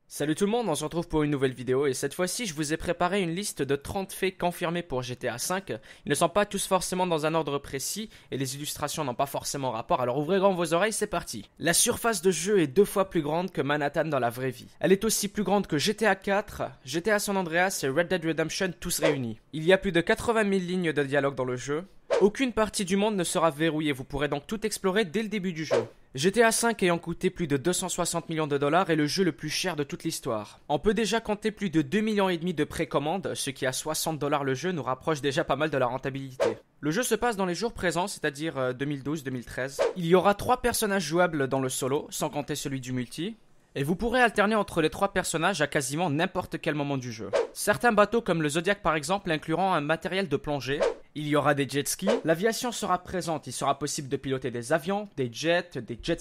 Salut tout le monde, on se retrouve pour une nouvelle vidéo et cette fois-ci je vous ai préparé une liste de 30 faits confirmés pour GTA V. Ils ne sont pas tous forcément dans un ordre précis et les illustrations n'ont pas forcément rapport, alors ouvrez grand vos oreilles, c'est parti. La surface de jeu est 2 fois plus grande que Manhattan dans la vraie vie. Elle est aussi plus grande que GTA 4, GTA San Andreas et Red Dead Redemption tous réunis. Il y a plus de 80 000 lignes de dialogue dans le jeu. Aucune partie du monde ne sera verrouillée, vous pourrez donc tout explorer dès le début du jeu. GTA V ayant coûté plus de 260 millions de dollars est le jeu le plus cher de toute l'histoire. On peut déjà compter plus de 2,5 millions de précommandes, ce qui à 60 $ le jeu nous rapproche déjà pas mal de la rentabilité. Le jeu se passe dans les jours présents, c'est-à-dire 2012-2013. Il y aura 3 personnages jouables dans le solo, sans compter celui du multi. Et vous pourrez alterner entre les 3 personnages à quasiment n'importe quel moment du jeu. Certains bateaux comme le Zodiac par exemple incluront un matériel de plongée. Il y aura des jet skis, l'aviation sera présente, il sera possible de piloter des avions, des jets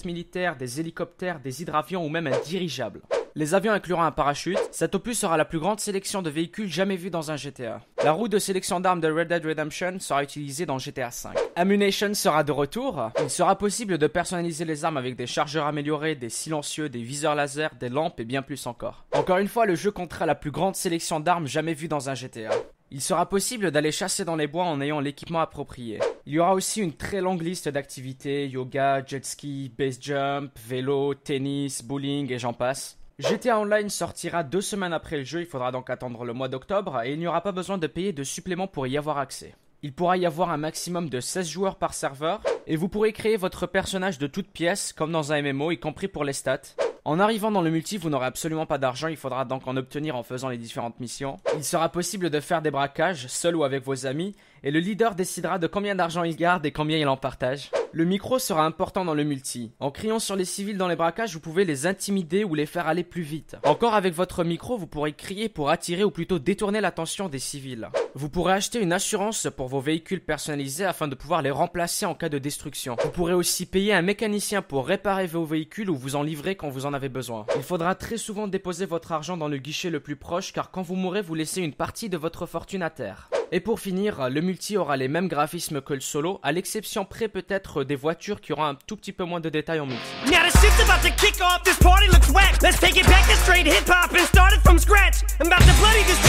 militaires, des hélicoptères, des hydravions ou même un dirigeable. Les avions incluront un parachute. Cet opus sera la plus grande sélection de véhicules jamais vue dans un GTA. La roue de sélection d'armes de Red Dead Redemption sera utilisée dans GTA V. Ammunition sera de retour. Il sera possible de personnaliser les armes avec des chargeurs améliorés, des silencieux, des viseurs laser, des lampes et bien plus encore. Encore une fois, le jeu comptera la plus grande sélection d'armes jamais vue dans un GTA. Il sera possible d'aller chasser dans les bois en ayant l'équipement approprié. Il y aura aussi une très longue liste d'activités, yoga, jet ski, base jump, vélo, tennis, bowling et j'en passe. GTA Online sortira 2 semaines après le jeu, il faudra donc attendre le mois d'octobre et il n'y aura pas besoin de payer de supplément pour y avoir accès. Il pourra y avoir un maximum de 16 joueurs par serveur et vous pourrez créer votre personnage de toutes pièces comme dans un MMO, y compris pour les stats. En arrivant dans le multi, vous n'aurez absolument pas d'argent, il faudra donc en obtenir en faisant les différentes missions. Il sera possible de faire des braquages, seul ou avec vos amis, et le leader décidera de combien d'argent il garde et combien il en partage. Le micro sera important dans le multi. En criant sur les civils dans les braquages, vous pouvez les intimider ou les faire aller plus vite. Encore avec votre micro, vous pourrez crier pour attirer ou plutôt détourner l'attention des civils. Vous pourrez acheter une assurance pour vos véhicules personnalisés afin de pouvoir les remplacer en cas de destruction. Vous pourrez aussi payer un mécanicien pour réparer vos véhicules ou vous en livrer quand vous en avez besoin. Il faudra très souvent déposer votre argent dans le guichet le plus proche car quand vous mourrez, vous laissez une partie de votre fortune à terre. Et pour finir, le multi aura les mêmes graphismes que le solo, à l'exception près peut-être des voitures qui auront un tout petit peu moins de détails en multi. Now the shit's about to kick off, this party looks whack. Let's take it back to straight hip-hop and start it from scratch. I'm about to bloody this